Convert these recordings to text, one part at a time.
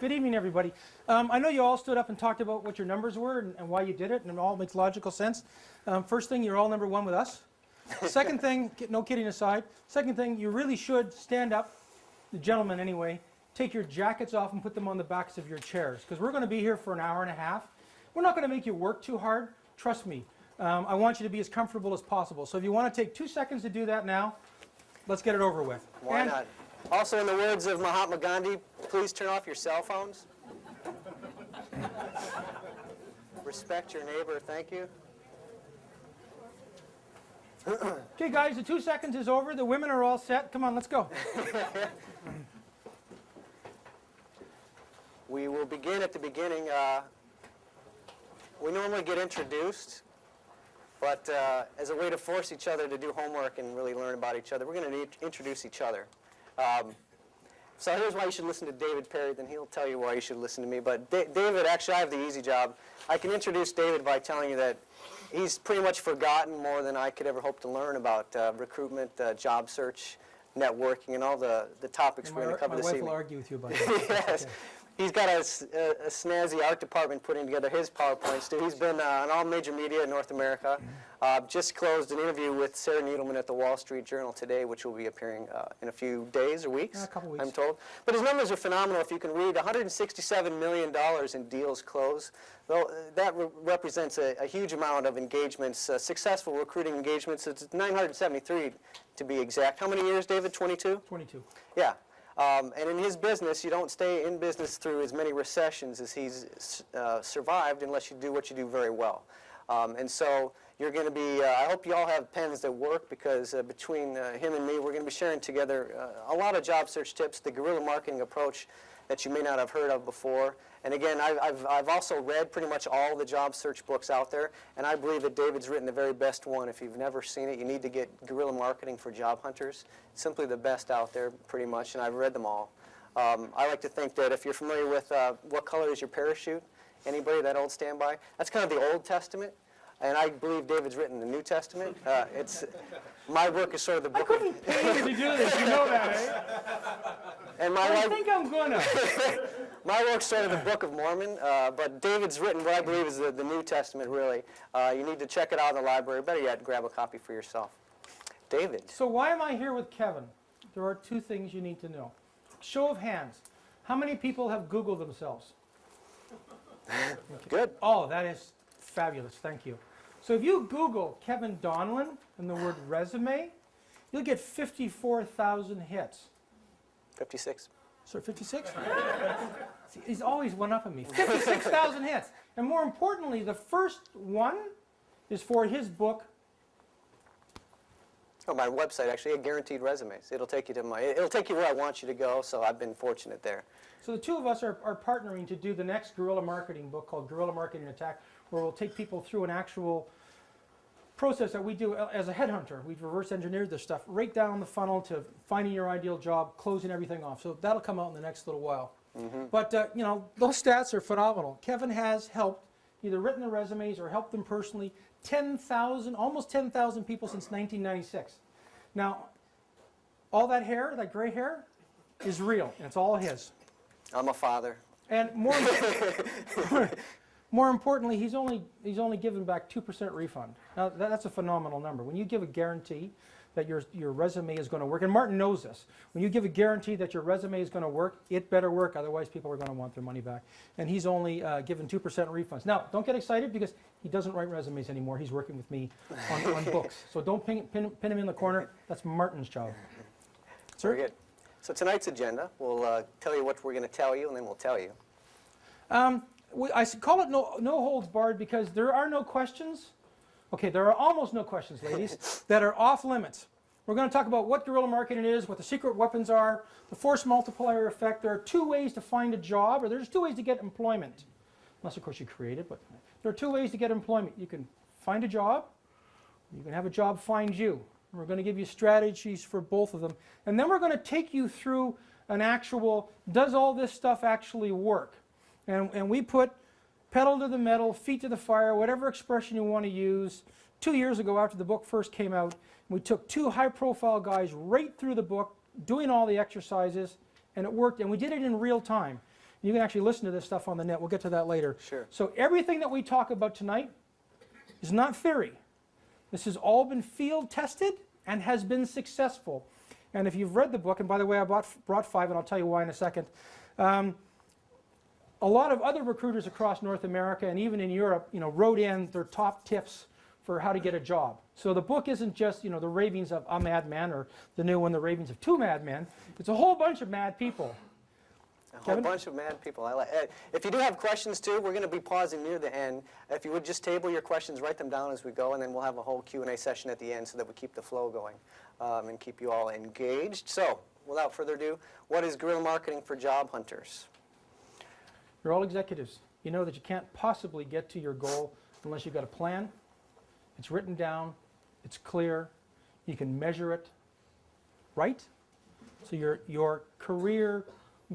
Good evening, everybody. I know you all stood up and talked about what your numbers were and why you did it, and it all makes logical sense. First thing, you're all number one with us. Second thing, no kidding aside, second thing, you really should stand up, the gentlemen anyway, take your jackets off and put them on the backs of your chairs, because we're going to be here for an hour and a half. We're not going to make you work too hard, trust me. I want you to be as comfortable as possible. So if you want to take 2 seconds to do that now, let's get it over with. Why not? Also, in the words of Mahatma Gandhi, please turn off your cell phones. Respect your neighbor. Thank you. Okay, guys, the 2 seconds is over. The women are all set. Come on, let's go. We will begin at the beginning. We normally get introduced, but as a way to force each other to do homework and really learn about each other, we're going to introduce each other. So here's why you should listen to David Perry, then he'll tell you why you should listen to me. But David, actually, I have the easy job. I can introduce David by telling you that he's pretty much forgotten more than I could ever hope to learn about recruitment, job search, networking, and all the topics we're going to cover this evening. My wife will argue with you about that. Yes. Okay. He's got a snazzy art department putting together his PowerPoints, too. He's been on all major media in North America. Just closed an interview with Sarah Needleman at the Wall Street Journal today, which will be appearing in a few days or weeks, a couple weeks, I'm told. But his numbers are phenomenal. If you can read, $167 million in deals closed. Though that represents a huge amount of engagements, successful recruiting engagements. It's 973 to be exact. How many years, David? 22? 22. Yeah. And in his business, you don't stay in business through as many recessions as he's survived unless you do what you do very well. And so you're going to be, I hope you all have pens that work, because between him and me, we're going to be sharing together a lot of job search tips, the guerrilla marketing approach that you may not have heard of before. And again, I've also read pretty much all the job search books out there, and I believe that David's written the very best one. If you've never seen it, you need to get Guerrilla Marketing for Job Hunters. It's simply the best out there, pretty much, and I've read them all. I like to think that if you're familiar with what color is your parachute, anybody, that old standby, that's kind of the Old Testament. And I believe David's written the New Testament. My work is sort of the book. I couldn't pay you to do this, you know that, eh? And I think I'm gonna. My work's sort of the Book of Mormon, but David's written what I believe is the New Testament, really. You need to check it out in the library. Better yet, grab a copy for yourself. David. So why am I here with Kevin? There are 2 things you need to know. Show of hands. How many people have Googled themselves? Okay. Good. Oh, that is fabulous. Thank you. So if you Google Kevin Donlin and the word resume, you'll get 54,000 hits. 56. Sorry, 56? See, he's always one up on me. 56,000 hits. And more importantly, the first one is for his book. Oh, my website, actually, Guaranteed Resumes. It'll take you where I want you to go, so I've been fortunate there. So the 2 of us are partnering to do the next guerrilla marketing book called Guerrilla Marketing Attack, where we'll take people through an actual process that we do as a headhunter. We've reverse engineered this stuff right down the funnel to finding your ideal job, closing everything off. So that'll come out in the next little while. Mm-hmm. But you know, those stats are phenomenal. Kevin has helped, either written the resumes or helped them personally, 10,000, almost 10,000 people since 1996. Now, all that hair, that gray hair, is real, and it's all his. I'm a father. And more importantly, he's only given back 2% refund. Now that's a phenomenal number. When you give a guarantee that your resume is going to work, and Martin knows this, when you give a guarantee that your resume is going to work, it better work, otherwise people are going to want their money back. And he's only given 2% refunds. Now, don't get excited, because he doesn't write resumes anymore. He's working with me on books. So don't pin him in the corner. That's Martin's job. Sir? Very good. So tonight's agenda, we'll tell you what we're going to tell you, and then we'll tell you. I call it no holds barred, because there are no questions. Okay, there are almost no questions, ladies, that are off limits. We're going to talk about what guerrilla marketing is, what the secret weapons are, the force multiplier effect. There are 2 ways to find a job, or there's 2 ways to get employment. Unless, of course, you create it, but there are 2 ways to get employment. You can find a job, or you can have a job find you. And we're going to give you strategies for both of them. And then we're going to take you through an actual, does all this stuff actually work? And we put pedal to the metal, feet to the fire, whatever expression you want to use. 2 years ago, after the book first came out, we took 2 high-profile guys right through the book, doing all the exercises, and it worked, and we did it in real time. You can actually listen to this stuff on the net. We'll get to that later. Sure. So everything that we talk about tonight is not theory. This has all been field tested and has been successful. And if you've read the book, and by the way, I brought 5, and I'll tell you why in a second. A lot of other recruiters across North America and even in Europe, wrote in their top tips for how to get a job. So the book isn't just, the ravings of a madman, or the new one, the ravings of 2 madmen. It's a whole bunch of mad people. A whole Kevin? bunch of mad people. If you do have questions too, we're going to be pausing near the end. If you would just table your questions, write them down as we go, and then we'll have a whole Q&A session at the end so that we keep the flow going and keep you all engaged. So, without further ado, what is guerrilla marketing for job hunters? You're all executives. You know that you can't possibly get to your goal unless you've got a plan. It's written down. It's clear. You can measure it. Right? So your career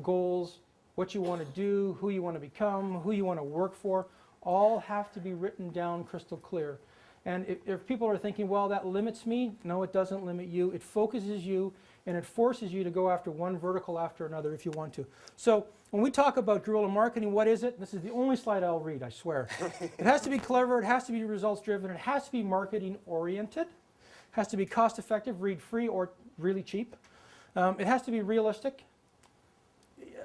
goals, what you want to do, who you want to become, who you want to work for, all have to be written down crystal clear. And if people are thinking, well, that limits me, no, it doesn't limit you. It focuses you, and it forces you to go after one vertical after another if you want to. So when we talk about guerrilla marketing, what is it? This is the only slide I'll read, I swear. It has to be clever, it has to be results driven, it has to be marketing oriented, it has to be cost effective, read free or really cheap. It has to be realistic.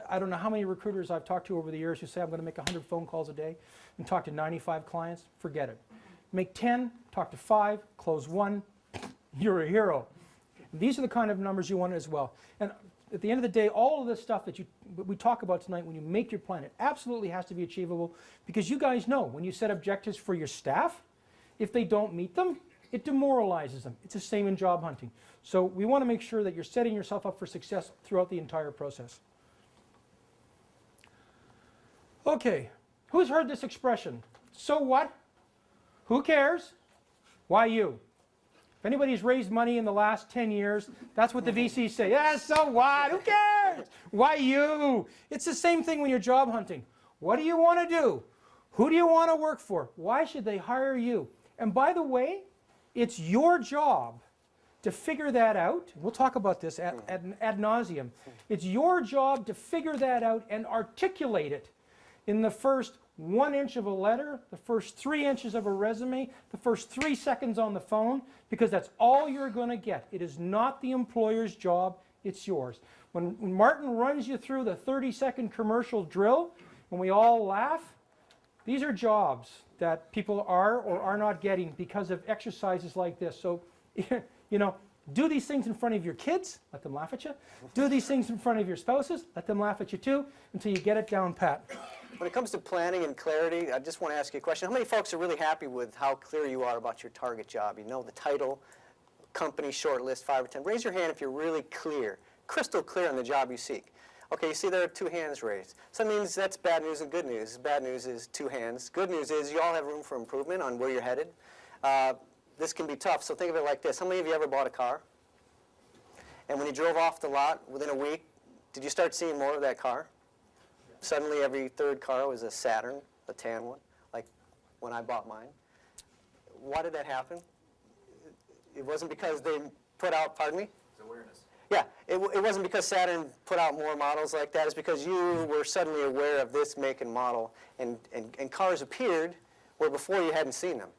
I don't know how many recruiters I've talked to over the years who say I'm going to make 100 phone calls a day and talk to 95 clients. Forget it. Make 10, talk to 5, close 1, you're a hero. These are the kind of numbers you want as well. And at the end of the day, all of this stuff that we talk about tonight, when you make your plan, it absolutely has to be achievable, because you guys know when you set objectives for your staff, if they don't meet them, it demoralizes them. It's the same in job hunting. So we want to make sure that you're setting yourself up for success throughout the entire process. Okay, who's heard this expression? So what? Who cares? Why you? If anybody's raised money in the last 10 years, that's what the VCs say. Yeah, so what? Who cares? Why you? It's the same thing when you're job hunting. What do you want to do? Who do you want to work for? Why should they hire you? And by the way, it's your job to figure that out. We'll talk about this ad nauseum. It's your job to figure that out and articulate it in the first 1 inch of a letter, the first 3 inches of a resume, the first 3 seconds on the phone, because that's all you're going to get. It is not the employer's job, it's yours. When Martin runs you through the 30-second commercial drill, and we all laugh, these are jobs that people are or are not getting because of exercises like this. So, do these things in front of your kids, let them laugh at you. Do these things in front of your spouses, let them laugh at you too, until you get it down pat. When it comes to planning and clarity, I just want to ask you a question. How many folks are really happy with how clear you are about your target job? You know the title, company, short list, 5 or 10. Raise your hand if you're really clear, crystal clear on the job you seek. Okay, you see there are 2 hands raised. So that means that's bad news and good news. Bad news is 2 hands. Good news is you all have room for improvement on where you're headed. This can be tough, so think of it like this. How many of you ever bought a car? And when you drove off the lot within a week, did you start seeing more of that car? Suddenly every 3rd car was a Saturn, a tan one, like when I bought mine. Why did that happen? It wasn't because they put out, pardon me? It's awareness. Yeah, it wasn't because Saturn put out more models like that. It's because you were suddenly aware of this make and model, and cars appeared where before you hadn't seen them.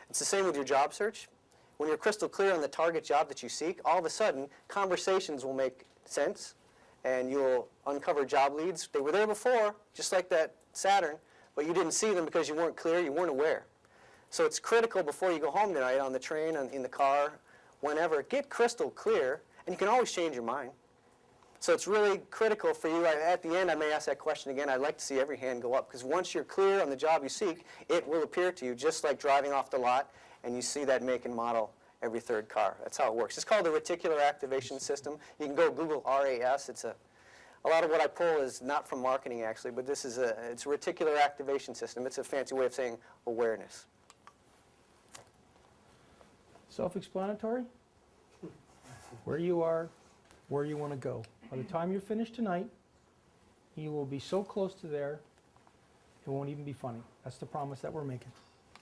It's the same with your job search. When you're crystal clear on the target job that you seek, all of a sudden, conversations will make sense, and you'll uncover job leads. They were there before, just like that Saturn, but you didn't see them because you weren't clear, you weren't aware. So it's critical before you go home tonight, on the train, in the car, whenever, get crystal clear, and you can always change your mind. So it's really critical for you. At the end, I may ask that question again. I'd like to see every hand go up, because once you're clear on the job you seek, it will appear to you just like driving off the lot, and you see that make and model every 3rd car. That's how it works. It's called the reticular activation system. You can go Google RAS. It's a lot of what I pull is not from marketing, actually, but it's a reticular activation system. It's a fancy way of saying awareness. Self-explanatory. Where you are, where you want to go. By the time you're finished tonight, you will be so close to there, it won't even be funny. That's the promise that we're making.